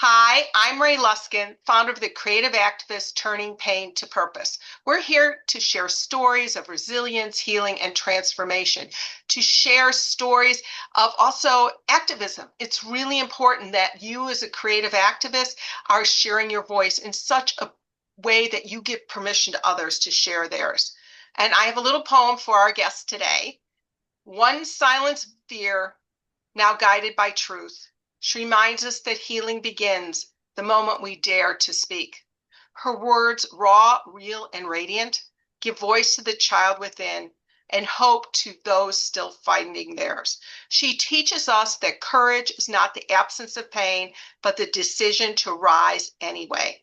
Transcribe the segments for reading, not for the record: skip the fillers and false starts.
Hi, I'm Rae Luskin, founder of the Creative Activist Turning Pain to Purpose. We're here to share stories of resilience, healing, and transformation, to share stories of also activism. It's really important that you, as a creative activist, are sharing your voice in such a way that you give permission to others to share theirs. And I have a little poem for our guest today. One silenced fear, now guided by truth. She reminds us that healing begins the moment we dare to speak. Her words, raw, real, and radiant, give voice to the child within and hope to those still finding theirs. She teaches us that courage is not the absence of pain, but the decision to rise anyway.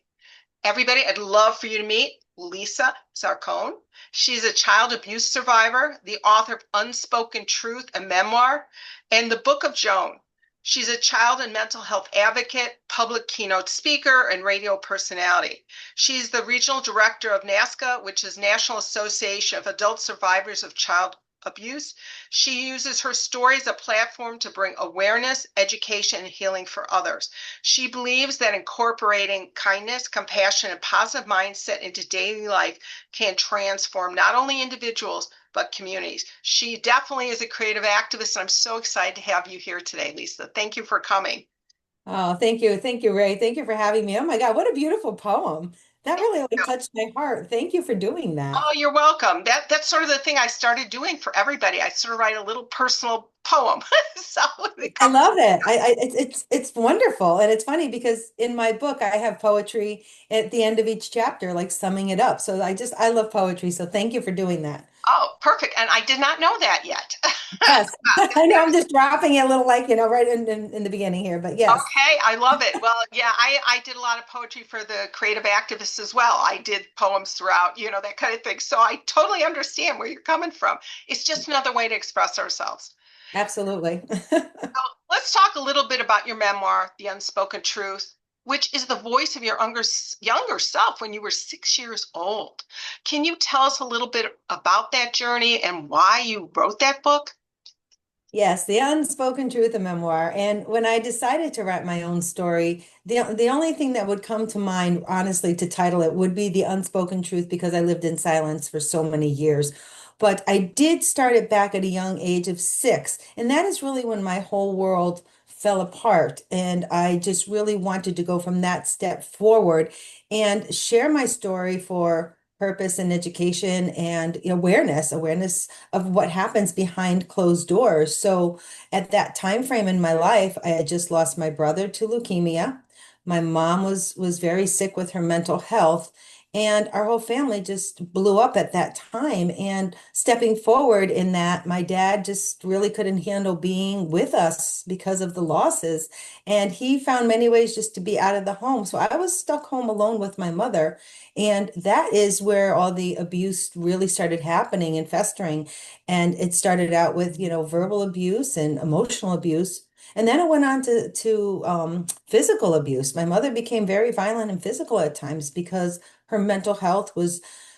Everybody, I'd love for you to meet Lisa Zarcone. She's a child abuse survivor, the author of Unspoken Truth, a memoir, and the Book of Joan. She's a child and mental health advocate, public keynote speaker, and radio personality. She's the regional director of NAASCA, which is National Association of Adult Survivors of Child Abuse. She uses her story as a platform to bring awareness, education, and healing for others. She believes that incorporating kindness, compassion, and positive mindset into daily life can transform not only individuals, but communities. She definitely is a creative activist, and I'm so excited to have you here today, Lisa. Thank you for coming. Oh, thank you. Thank you, Rae. Thank you for having me. Oh my God, what a beautiful poem. That really touched my heart. Thank you for doing that. Oh, you're welcome. That's sort of the thing I started doing for everybody. I sort of write a little personal poem. So it I comes. love it. It's wonderful. And it's funny because in my book I have poetry at the end of each chapter, like summing it up. So I love poetry. So thank you for doing that. Oh, perfect. And I did not know that yet. Yes. I know I'm just dropping it a little like, right in the beginning here, but yes. Okay, I love it. Well, yeah, I did a lot of poetry for the creative activists as well. I did poems throughout, that kind of thing. So I totally understand where you're coming from. It's just another way to express ourselves. Absolutely. So let's talk a little bit about your memoir, The Unspoken Truth, which is the voice of your younger self when you were 6 years old. Can you tell us a little bit about that journey and why you wrote that book? Yes, the unspoken truth of memoir. And when I decided to write my own story, the only thing that would come to mind, honestly, to title it would be the unspoken truth because I lived in silence for so many years. But I did start it back at a young age of 6, and that is really when my whole world fell apart. And I just really wanted to go from that step forward and share my story for purpose and education and awareness of what happens behind closed doors. So at that time frame in my life, I had just lost my brother to leukemia. My mom was very sick with her mental health, and our whole family just blew up at that time. And stepping forward in that, my dad just really couldn't handle being with us because of the losses. And he found many ways just to be out of the home. So I was stuck home alone with my mother. And that is where all the abuse really started happening and festering. And it started out with, verbal abuse and emotional abuse. And then it went on to physical abuse. My mother became very violent and physical at times because her mental health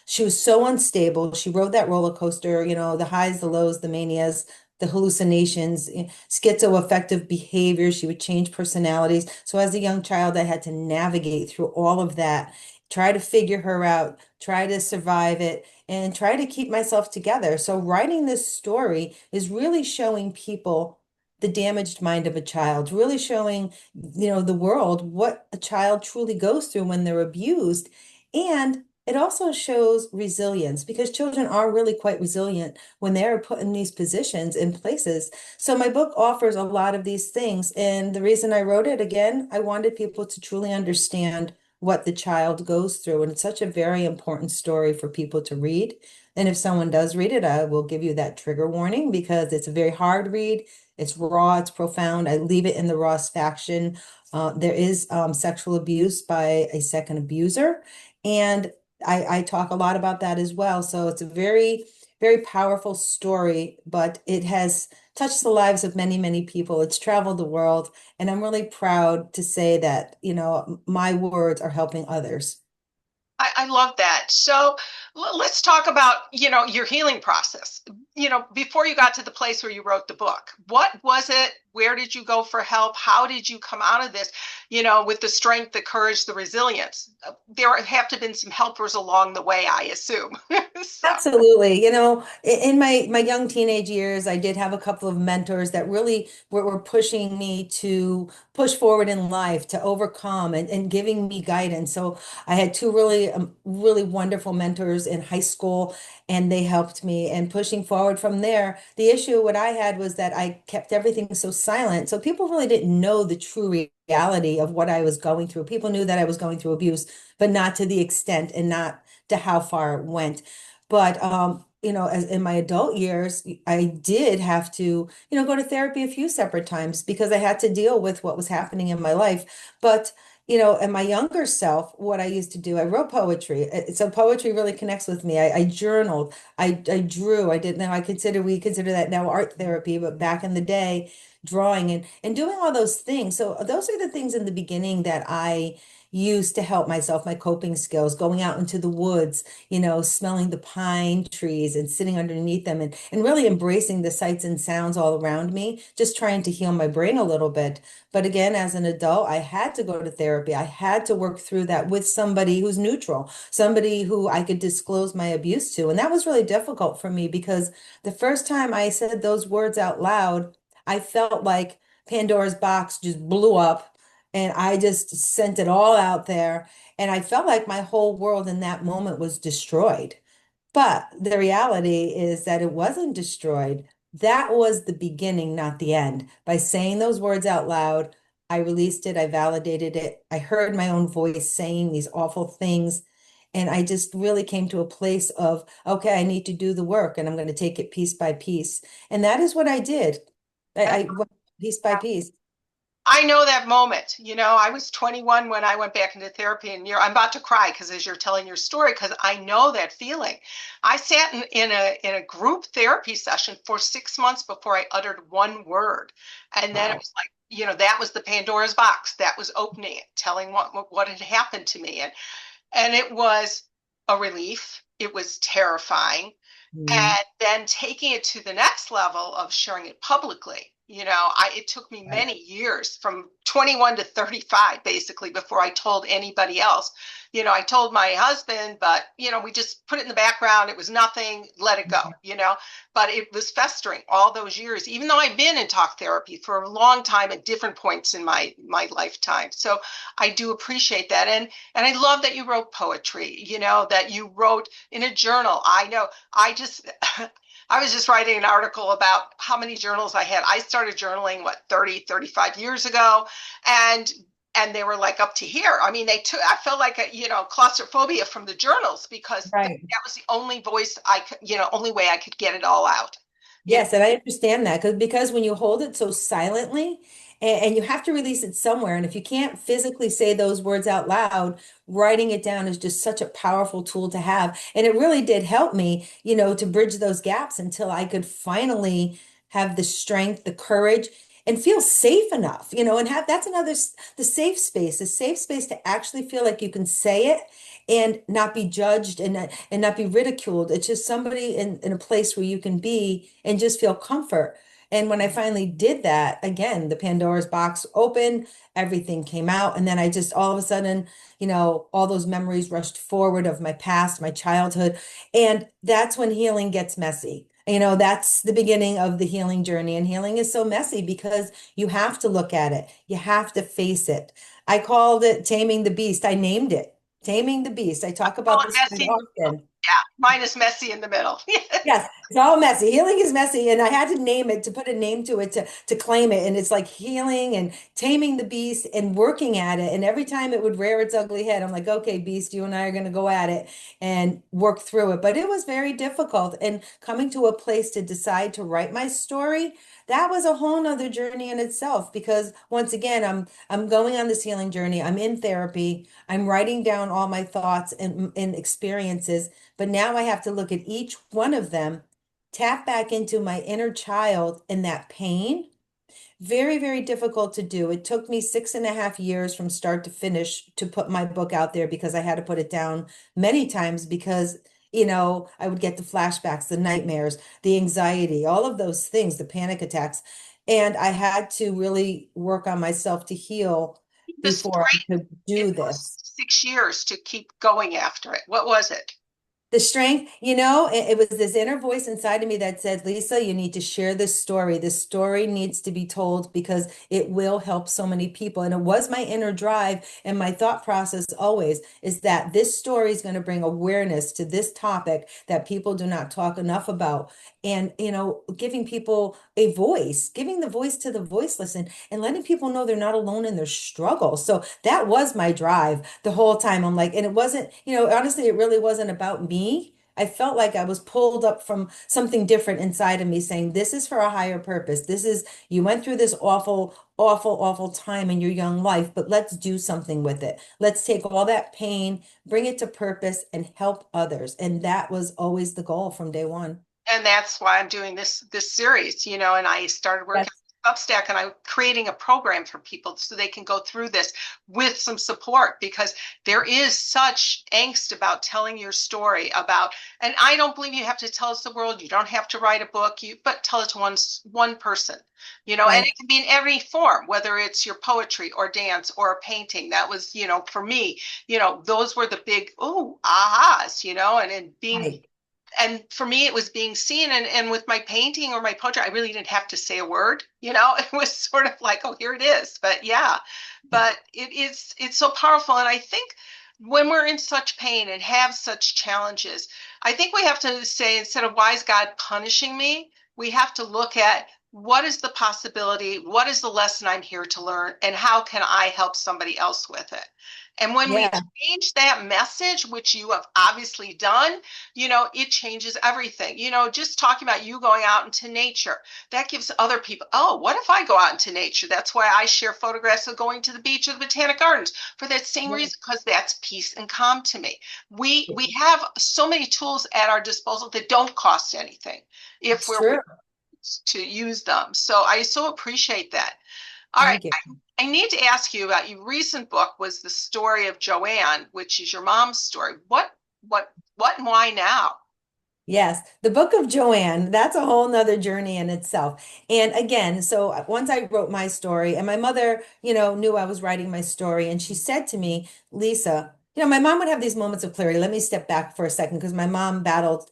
she was so unstable. She rode that roller coaster, the highs, the lows, the manias, the hallucinations, schizoaffective behavior. She would change personalities. So as a young child, I had to navigate through all of that, try to figure her out, try to survive it, and try to keep myself together. So writing this story is really showing people the damaged mind of a child, really showing, the world what a child truly goes through when they're abused. And it also shows resilience because children are really quite resilient when they're put in these positions in places. So my book offers a lot of these things. And the reason I wrote it, again, I wanted people to truly understand what the child goes through. And it's such a very important story for people to read. And if someone does read it, I will give you that trigger warning because it's a very hard read. It's raw, it's profound. I leave it in the rawest faction. There is sexual abuse by a second abuser. And I talk a lot about that as well. So it's a very, very powerful story, but it has touched the lives of many, many people. It's traveled the world. And I'm really proud to say that, my words are helping others. I love that. So Let's talk about, your healing process. Before you got to the place where you wrote the book, what was it? Where did you go for help? How did you come out of this, with the strength, the courage, the resilience? There have to have been some helpers along the way, I assume. So, Absolutely. In my young teenage years, I did have a couple of mentors that really were pushing me to push forward in life, to overcome and giving me guidance. So I had two really wonderful mentors in high school, and they helped me. And pushing forward from there, the issue what I had was that I kept everything so silent. So people really didn't know the true reality of what I was going through. People knew that I was going through abuse, but not to the extent and not to how far it went. But as in my adult years, I did have to, go to therapy a few separate times because I had to deal with what was happening in my life. But in my younger self, what I used to do, I wrote poetry. So poetry really connects with me. I journaled, I drew. I didn't know we consider that now art therapy, but back in the day, drawing and doing all those things. So those are the things in the beginning that I used to help myself, my coping skills, going out into the woods, smelling the pine trees and sitting underneath them and really embracing the sights and sounds all around me, just trying to heal my brain a little bit. But again, as an adult, I had to go to therapy. I had to work through that with somebody who's neutral, somebody who I could disclose my abuse to. And that was really difficult for me because the first time I said those words out loud, I felt like Pandora's box just blew up and I just sent it all out there. And I felt like my whole world in that moment was destroyed. But the reality is that it wasn't destroyed. That was the beginning, not the end. By saying those words out loud, I released it, I validated it. I heard my own voice saying these awful things. And I just really came to a place of, okay, I need to do the work and I'm going to take it piece by piece. And that is what I did. I went piece by piece. I know that moment. I was 21 when I went back into therapy, and I'm about to cry because as you're telling your story, because I know that feeling. I sat in a group therapy session for 6 months before I uttered one word, and then it Wow. was like, that was the Pandora's box that was opening it, telling what had happened to me, and it was a relief. It was terrifying, Mhm. and then taking it to the next level of sharing it publicly. It took me Right. many years from 21 to 35 basically before I told anybody else. I told my husband, but we just put it in the background. It was nothing, let it go. But it was festering all those years, even though I've been in talk therapy for a long time at different points in my lifetime. So I do appreciate that. And I love that you wrote poetry, that you wrote in a journal. I know I just I was just writing an article about how many journals I had. I started journaling 35 years ago, and they were like up to here. I mean, I felt like claustrophobia from the journals because Right. that was the only voice I could, only way I could get it all out. You know, Yes, and I understand that because when you hold it so silently and you have to release it somewhere, and if you can't physically say those words out loud, writing it down is just such a powerful tool to have. And it really did help me, to bridge those gaps until I could finally have the strength, the courage, and feel safe enough, and have that's the safe space to actually feel like you can say it and not be judged and not be ridiculed. It's just somebody in a place where you can be and just feel comfort. And when I finally did that, again, the Pandora's box opened, everything came out. And then I just all of a sudden, all those memories rushed forward of my past, my childhood. And that's when healing gets messy. That's the beginning of the healing journey. And healing is so messy because you have to look at it, you have to face it. I called it Taming the Beast. I named it Taming the Beast. I talk call about it this quite messy in the middle. often. Yeah, mine is messy in the middle. Yes, it's all messy. Healing is messy, and I had to name it to put a name to it to claim it. And it's like healing and taming the beast and working at it. And every time it would rear its ugly head, I'm like, okay, beast, you and I are going to go at it and work through it. But it was very difficult. And coming to a place to decide to write my story, that was a whole nother journey in itself. Because once again, I'm going on this healing journey. I'm in therapy. I'm writing down all my thoughts and experiences. But now I have to look at each one of them, tap back into my inner child and that pain. Very, very difficult to do. It took me 6.5 years from start to finish to put my book out there because I had to put it down many times because I would get the flashbacks, the nightmares, the anxiety, all of those things, the panic attacks. And I had to really work on myself to heal The before I strength could in do those this. 6 years to keep going after it. What was it? The strength, it was this inner voice inside of me that said, Lisa, you need to share this story. This story needs to be told because it will help so many people. And it was my inner drive and my thought process always is that this story is going to bring awareness to this topic that people do not talk enough about. And, giving people a voice, giving the voice to the voiceless and letting people know they're not alone in their struggle. So that was my drive the whole time. I'm like, and it wasn't, honestly, it really wasn't about me. I felt like I was pulled up from something different inside of me saying, this is for a higher purpose. You went through this awful, awful, awful time in your young life, but let's do something with it. Let's take all that pain, bring it to purpose, and help others. And that was always the goal from day one. And that's why I'm doing this series, and I started working Yes. on Substack, and I'm creating a program for people so they can go through this with some support, because there is such angst about telling your story about, and I don't believe you have to tell it to the world. You don't have to write a book, but tell it to one person, and Right. it can be in every form, whether it's your poetry or dance or a painting. That was, for me, those were the big, ooh, ahas, and being, Right. and for me it was being seen, and with my painting or my poetry I really didn't have to say a word. It was sort of like, oh, here it is. But yeah, but it's so powerful. And I think when we're in such pain and have such challenges, I think we have to say, instead of why is God punishing me, we have to look at what is the possibility, what is the lesson I'm here to learn, and how can I help somebody else with it. And when we Yeah. change that message, which you have obviously done, it changes everything. Just talking about you going out into nature, that gives other people, oh, what if I go out into nature? That's why I share photographs of going to the beach or the Botanic Gardens, for that same Yeah. reason, because that's peace and calm to me. We have so many tools at our disposal that don't cost anything if It's we're true. willing to use them. So I so appreciate that. All right. Thank you. I need to ask you about your recent book was the story of Joann, which is your mom's story. What and why now? Yes, the book of Joann, that's a whole nother journey in itself. And again, so once I wrote my story, and my mother, knew I was writing my story, and she said to me, Lisa, my mom would have these moments of clarity. Let me step back for a second because my mom battled,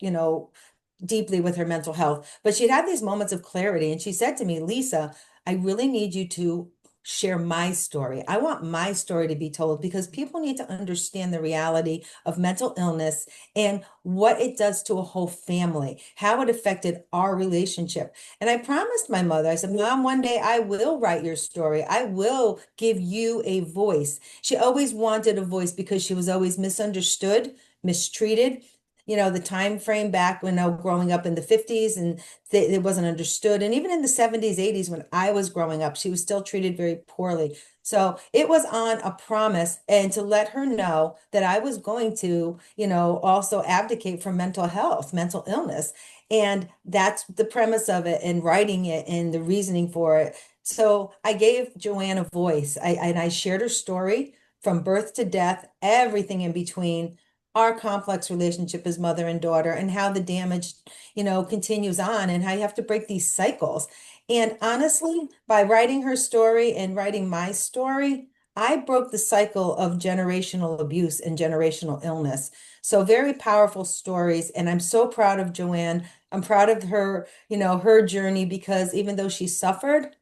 deeply with her mental health, but she'd have these moments of clarity. And she said to me, Lisa, I really need you to share my story. I want my story to be told because people need to understand the reality of mental illness and what it does to a whole family, how it affected our relationship. And I promised my mother, I said, Mom, one day I will write your story. I will give you a voice. She always wanted a voice because she was always misunderstood, mistreated. The time frame back when growing up in the 50s and it wasn't understood. And even in the 70s, 80s, when I was growing up, she was still treated very poorly. So it was on a promise and to let her know that I was going to, also advocate for mental health, mental illness. And that's the premise of it and writing it and the reasoning for it. So I gave Joann a voice. I shared her story from birth to death, everything in between, our complex relationship as mother and daughter, and how the damage, continues on, and how you have to break these cycles. And honestly, by writing her story and writing my story, I broke the cycle of generational abuse and generational illness. So very powerful stories. And I'm so proud of Joann. I'm proud of her, her journey, because even though she suffered,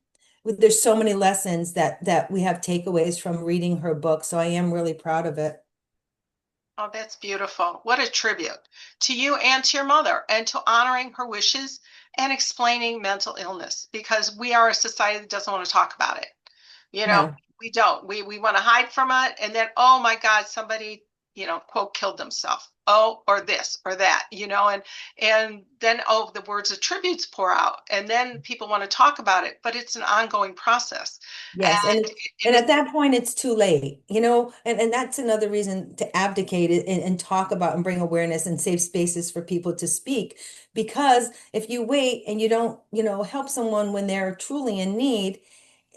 there's so many lessons that we have takeaways from reading her book. So I am really proud of it. Oh, that's beautiful. What a tribute to you and to your mother, and to honoring her wishes and explaining mental illness, because we are a society that doesn't want to talk about it. You know, No. we don't. We want to hide from it, and then, oh my God, somebody, quote, killed themselves. Oh, or this or that, and then, oh, the words of tributes pour out, and then people want to talk about it, but it's an ongoing process. Yes, And and it's at that point it's too late, and that's another reason to advocate it and talk about and bring awareness and safe spaces for people to speak. Because if you wait and you don't, help someone when they're truly in need,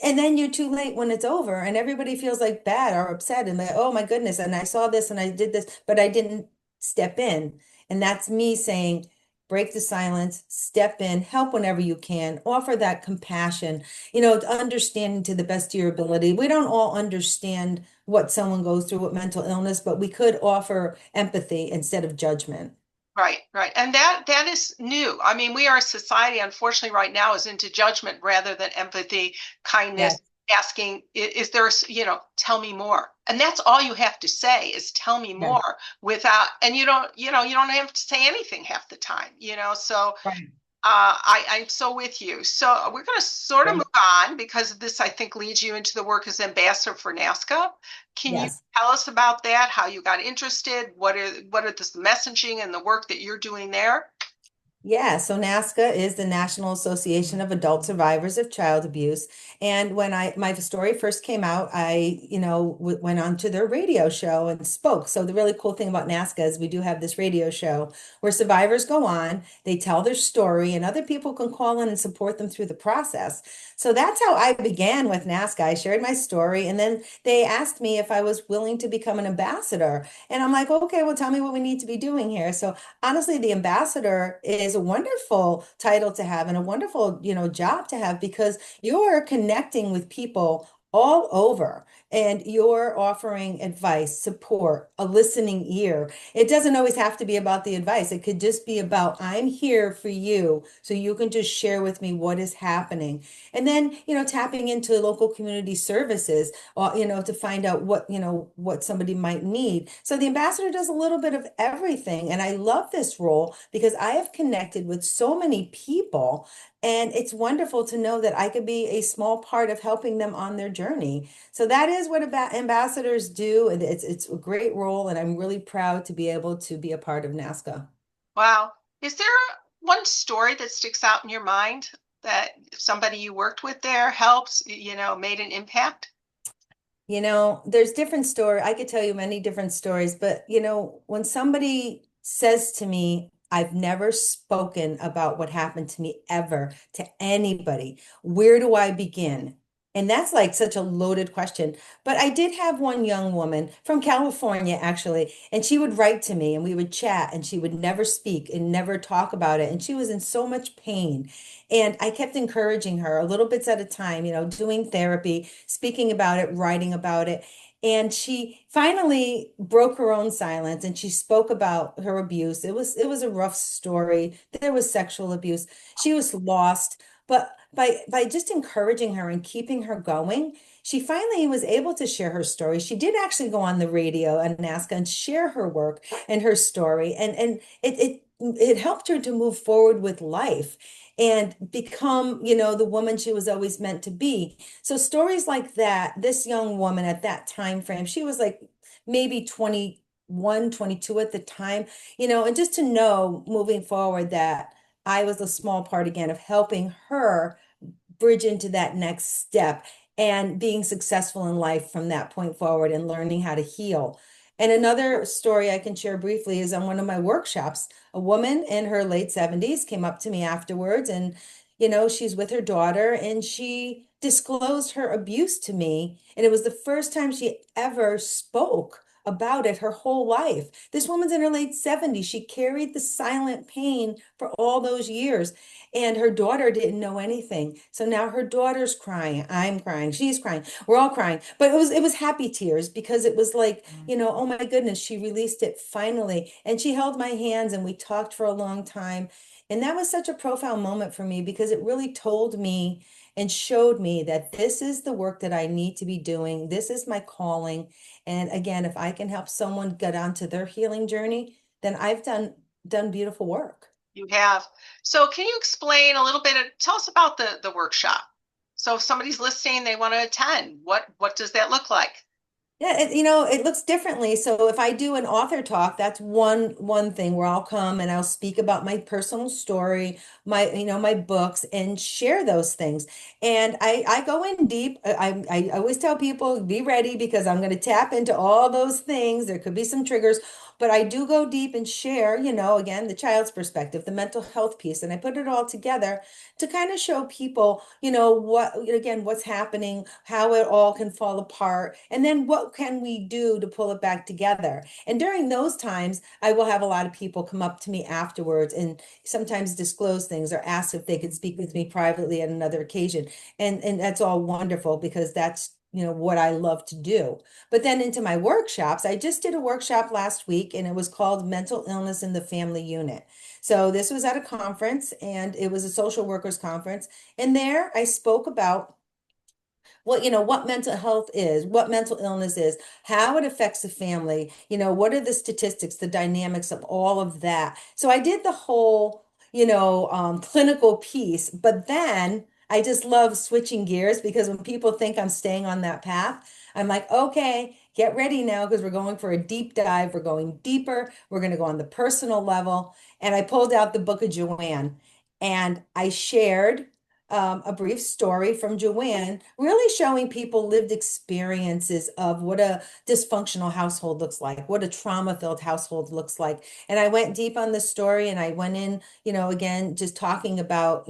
and then you're too late when it's over, and everybody feels like bad or upset and like, oh my goodness, and I saw this and I did this, but I didn't step in. And that's me saying, break the silence, step in, help whenever you can, offer that compassion, understanding to the best of your ability. We don't all understand what someone goes through with mental illness, but we could offer empathy instead of judgment. Right, right. And that is new. I mean, we are a society, unfortunately, right now is into judgment rather than empathy, kindness, Yes, asking, is there, tell me more. And that's all you have to say is tell me yes, more without, and you don't have to say anything half the time, so right. I'm so with you. So we're going to sort of move on because this, I think, leads you into the work as ambassador for NAASCA. Can you Yes. tell us about that? How you got interested? What are the messaging and the work that you're doing there? Yeah, so NAASCA is the National Association of Adult Survivors of Child Abuse. And when my story first came out, I, went on to their radio show and spoke. So the really cool thing about NAASCA is we do have this radio show where survivors go on, they tell their story, and other people can call in and support them through the process. So that's how I began with NAASCA. I shared my story, and then they asked me if I was willing to become an ambassador. And I'm like, okay, well, tell me what we need to be doing here. So honestly, the ambassador is a wonderful title to have and a wonderful, job to have because you're connecting with people all over and you're offering advice, support, a listening ear. It doesn't always have to be about the advice. It could just be about, I'm here for you, so you can just share with me what is happening. And then, tapping into local community services, to find out what somebody might need. So the ambassador does a little bit of everything. And I love this role because I have connected with so many people, and it's wonderful to know that I could be a small part of helping them on their journey. So that is what ambassadors do. And it's a great role, and I'm really proud to be able to be a part of NAASCA. Wow. Is there one story that sticks out in your mind that somebody you worked with there helps, made an impact? There's different story. I could tell you many different stories, but when somebody says to me, I've never spoken about what happened to me ever to anybody, where do I begin? And that's like such a loaded question. But I did have one young woman from California, actually, and she would write to me and we would chat and she would never speak and never talk about it. And she was in so much pain. And I kept encouraging her a little bits at a time, doing therapy, speaking about it, writing about it. And she finally broke her own silence and she spoke about her abuse. It was a rough story. There was sexual abuse. She was lost, but by just encouraging her and keeping her going, she finally was able to share her story. She did actually go on the radio and NAASCA and share her work and her story. And it helped her to move forward with life and become, the woman she was always meant to be. So stories like that, this young woman at that time frame, she was like maybe 21, 22 at the time, and just to know moving forward that I was a small part again of helping her bridge into that next step and being successful in life from that point forward and learning how to heal. And another story I can share briefly is on one of my workshops. A woman in her late 70s came up to me afterwards, and she's with her daughter, and she disclosed her abuse to me. And it was the first time she ever spoke about it her whole life. This woman's in her late 70s. She carried the silent pain for all those years. And her daughter didn't know anything. So now her daughter's crying. I'm crying. She's crying. We're all crying. But it was happy tears because it was like, oh my goodness, she released it finally. And she held my hands and we talked for a long time. And that was such a profound moment for me because it really told me and showed me that this is the work that I need to be doing. This is my calling. And again, if I can help someone get onto their healing journey, then I've done beautiful work. You have. So can you explain a little bit, tell us about the workshop. So if somebody's listening, they want to attend, what does that look like? Yeah, it looks differently. So if I do an author talk, that's one thing where I'll come and I'll speak about my personal story, my books, and share those things. And I go in deep. I always tell people be ready because I'm going to tap into all those things. There could be some triggers. but I do go deep and share, again, the child's perspective, the mental health piece, and I put it all together to kind of show people, again, what's happening, how it all can fall apart, and then what can we do to pull it back together. And during those times, I will have a lot of people come up to me afterwards and sometimes disclose things or ask if they could speak with me privately at another occasion. And that's all wonderful because that's what I love to do. But then into my workshops, I just did a workshop last week and it was called Mental Illness in the Family Unit. So this was at a conference and it was a social workers conference. And there I spoke about what mental health is, what mental illness is, how it affects the family, what are the statistics, the dynamics of all of that. So I did the whole, clinical piece, but then I just love switching gears because when people think I'm staying on that path, I'm like, okay, get ready now because we're going for a deep dive. We're going deeper. We're going to go on the personal level. And I pulled out the book of Joann and I shared a brief story from Joann, really showing people lived experiences of what a dysfunctional household looks like, what a trauma-filled household looks like. And I went deep on the story and I went in, again, just talking about,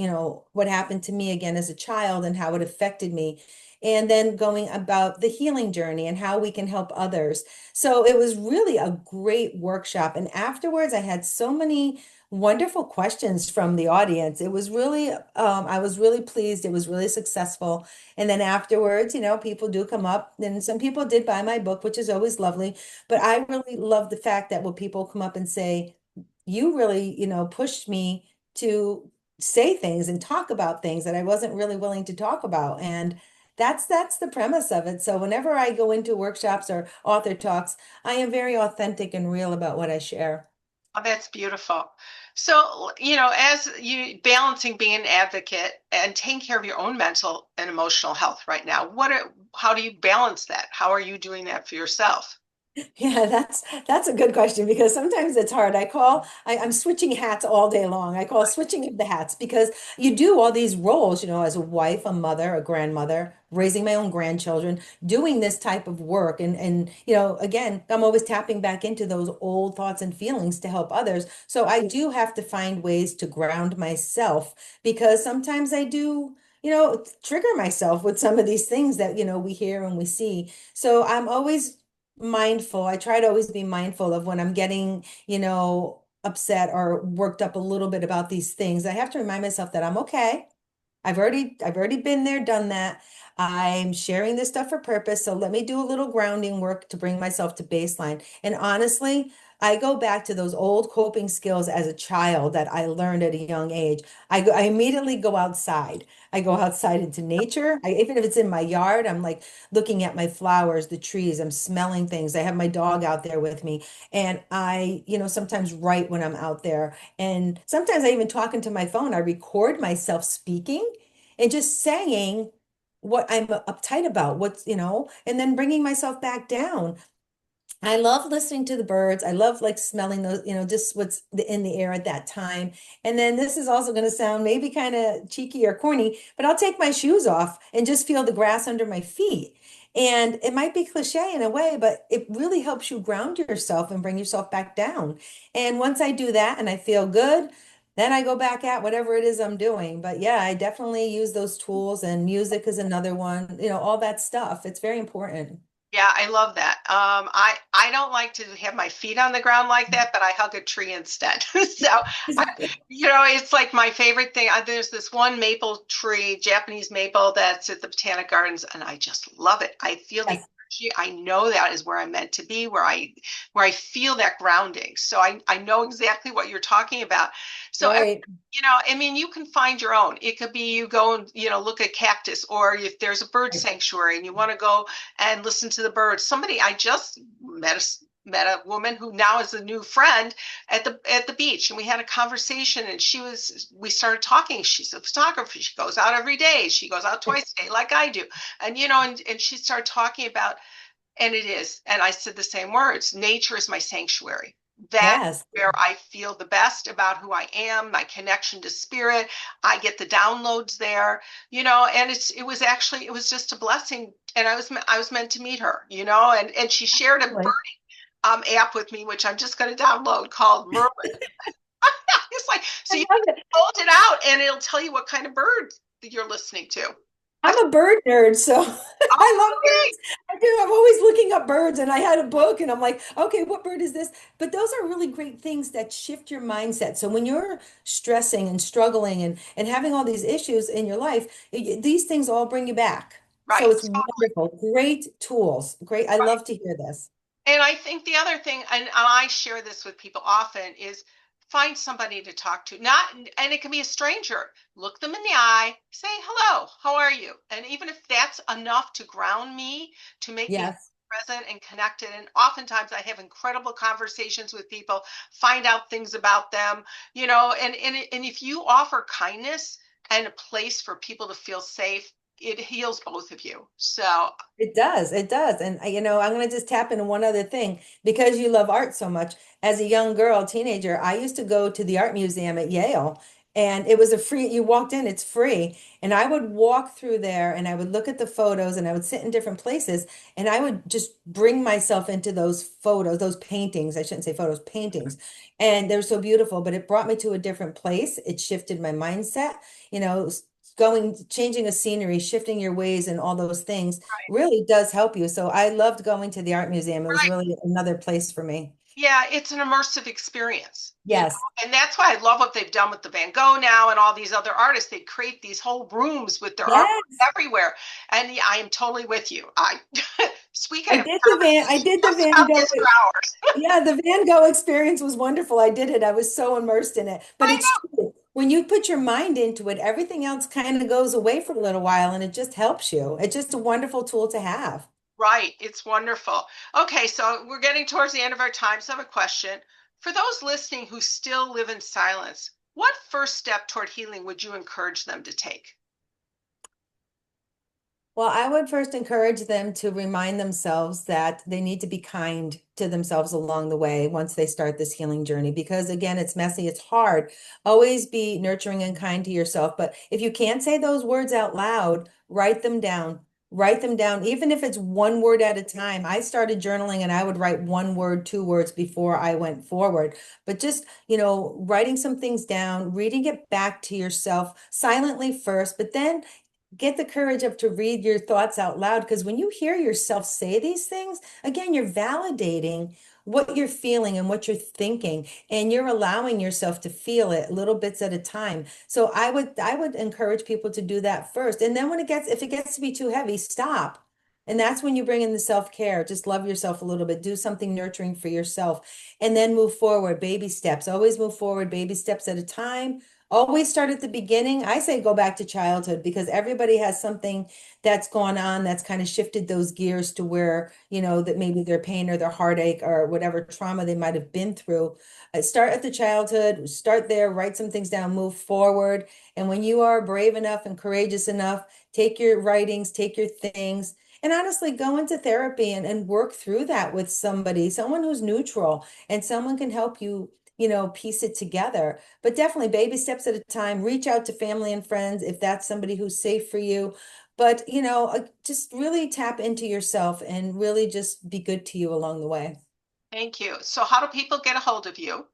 what happened to me again as a child and how it affected me. And then going about the healing journey and how we can help others. So it was really a great workshop. And afterwards, I had so many wonderful questions from the audience. It was really, I was really pleased. It was really successful. And then afterwards, people do come up and some people did buy my book, which is always lovely. But I really love the fact that when people come up and say, you really, pushed me to say things and talk about things that I wasn't really willing to talk about. And that's the premise of it. So whenever I go into workshops or author talks, I am very authentic and real about what I share. Oh, that's beautiful. So, as you balancing being an advocate and taking care of your own mental and emotional health right now, how do you balance that? How are you doing that for yourself? Yeah, that's a good question because sometimes it's hard. I'm switching hats all day long. I call switching of the hats because you do all these roles, as a wife, a mother, a grandmother, raising my own grandchildren, doing this type of work. And again, I'm always tapping back into those old thoughts and feelings to help others. So I do have to find ways to ground myself because sometimes I do, trigger myself with some of these things that, we hear and we see. So I'm always mindful. I try to always be mindful of when I'm getting, upset or worked up a little bit about these things. I have to remind myself that I'm okay. I've already been there, done that. I'm sharing this stuff for purpose. So let me do a little grounding work to bring myself to baseline. And honestly, I go back to those old coping skills as a child that I learned at a young age. I immediately go outside. I go outside into nature. Even if it's in my yard, I'm like looking at my flowers, the trees, I'm smelling things. I have my dog out there with me. And I, sometimes write when I'm out there. And sometimes I even talk into my phone. I record myself speaking and just saying what I'm uptight about, and then bringing myself back down. I love listening to the birds. I love like smelling those, just what's in the air at that time. And then this is also going to sound maybe kind of cheeky or corny, but I'll take my shoes off and just feel the grass under my feet. And it might be cliche in a way, but it really helps you ground yourself and bring yourself back down. And once I do that and I feel good, then I go back at whatever it is I'm doing. But yeah, I definitely use those tools and music is another one, all that stuff. It's very important. Yeah, I love that. I don't like to have my feet on the ground like that, but I hug a tree instead. So, I, it's like my favorite thing. There's this one maple tree, Japanese maple, that's at the Botanic Gardens, and I just love it. I feel the Yes, energy. I know that is where I'm meant to be, where I feel that grounding. So I know exactly what you're talking about. So right. I mean, you can find your own. It could be you go and, look at cactus, or if there's a bird sanctuary and you want to go and listen to the birds. I just met a woman who now is a new friend at the beach, and we had a conversation, and we started talking. She's a photographer. She goes out every day. She goes out twice a day like I do. And and she started talking about, and it is, and I said the same words, nature is my sanctuary. That Yes. where I feel the best about who I am, my connection to spirit. I get the downloads there, and it was just a blessing. And I was meant to meet her, and she shared a Really. app with me, which I'm just going to download called Merlin. It's like, I so you love it. hold it out and it'll tell you what kind of bird that you're listening to. I I'm a bird nerd, so oh, I love okay. birds. I do. I'm always looking up birds, and I had a book, and I'm like, okay, what bird is this? But those are really great things that shift your mindset. So when you're stressing and struggling and having all these issues in your life, these things all bring you back. So Right. it's wonderful. Great tools. Great. I love to hear this. And I think the other thing, and I share this with people often, is find somebody to talk to. Not, and it can be a stranger. Look them in the eye, say hello, how are you? And even if that's enough to ground me, to make me Yes. present and connected. And oftentimes I have incredible conversations with people, find out things about them, and if you offer kindness and a place for people to feel safe, it heals both of you. So It does. It does. And I'm going to just tap into one other thing because you love art so much. As a young girl, teenager, I used to go to the art museum at Yale, and it was a free, you walked in, it's free. And I would walk through there and I would look at the photos and I would sit in different places and I would just bring myself into those photos, those paintings. I shouldn't say photos, paintings. And they're so beautiful, but it brought me to a different place. It shifted my mindset, you know, changing a scenery, shifting your ways and all those things really does help you. So I loved going to the art museum. It was right. really another place for me. Yeah, it's an immersive experience, Yes. and that's why I love what they've done with the Van Gogh now and all these other artists. They create these whole rooms with their art Yes. everywhere. And yeah, I am totally with you. We could I have did the Van I did the just Van about Gogh. this for hours. Yeah, the Van Gogh experience was wonderful. I did it. I was so immersed in it. But I it's know. true. When you put your mind into it, everything else kind of goes away for a little while and it just helps you. It's just a wonderful tool to have. Right. It's wonderful. Okay, so we're getting towards the end of our time. So I have a question. For those listening who still live in silence, what first step toward healing would you encourage them to take? Well, I would first encourage them to remind themselves that they need to be kind to themselves along the way once they start this healing journey. Because again, it's messy, it's hard. Always be nurturing and kind to yourself. But if you can't say those words out loud, write them down. Write them down, even if it's one word at a time. I started journaling and I would write one word, two words before I went forward. But just, writing some things down, reading it back to yourself silently first, but then get the courage up to read your thoughts out loud because when you hear yourself say these things, again, you're validating what you're feeling and what you're thinking, and you're allowing yourself to feel it little bits at a time. So I would encourage people to do that first. And then if it gets to be too heavy, stop. And that's when you bring in the self-care. Just love yourself a little bit, do something nurturing for yourself, and then move forward, baby steps. Always move forward, baby steps at a time. Always start at the beginning. I say go back to childhood because everybody has something that's gone on that's kind of shifted those gears to where, that maybe their pain or their heartache or whatever trauma they might have been through. Start at the childhood, start there, write some things down, move forward. And when you are brave enough and courageous enough, take your writings, take your things, and honestly go into therapy and work through that with somebody, someone who's neutral, and someone can help you, piece it together. But definitely baby steps at a time. Reach out to family and friends if that's somebody who's safe for you. But, just really tap into yourself and really just be good to you along the way. Thank you. So how do people get a hold of you?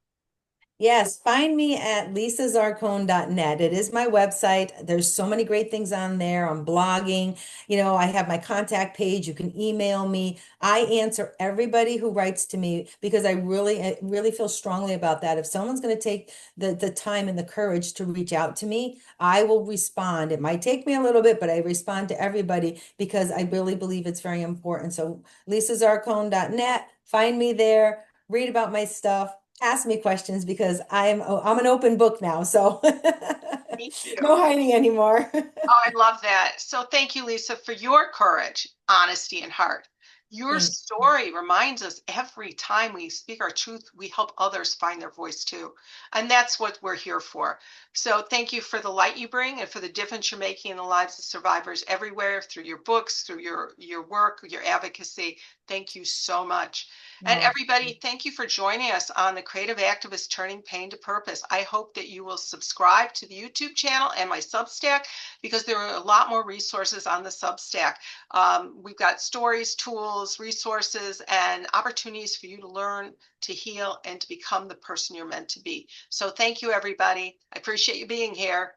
Yes, find me at lisazarcone.net. It is my website. There's so many great things on there. I'm blogging. I have my contact page. You can email me. I answer everybody who writes to me because I really feel strongly about that. If someone's going to take the time and the courage to reach out to me, I will respond. It might take me a little bit, but I respond to everybody because I really believe it's very important. So lisazarcone.net, find me there, read about my stuff, ask me questions because I'm an open book now, so Thank you. no hiding anymore. Oh, I love that. So thank you, Lisa, for your courage, honesty, and heart. Your Thank story reminds us every time we speak our truth, we help others find their voice too. And that's what we're here for. So thank you for the light you bring and for the difference you're making in the lives of survivors everywhere through your books, through your work, your advocacy. Thank you so much. And Oh, everybody, thank you for joining us on the Creative Activist Turning Pain to Purpose. I hope that you will subscribe to the YouTube channel and my Substack because there are a lot more resources on the Substack. We've got stories, tools, resources, and opportunities for you to learn, to heal, and to become the person you're meant to be. So thank you, everybody. I appreciate you being here.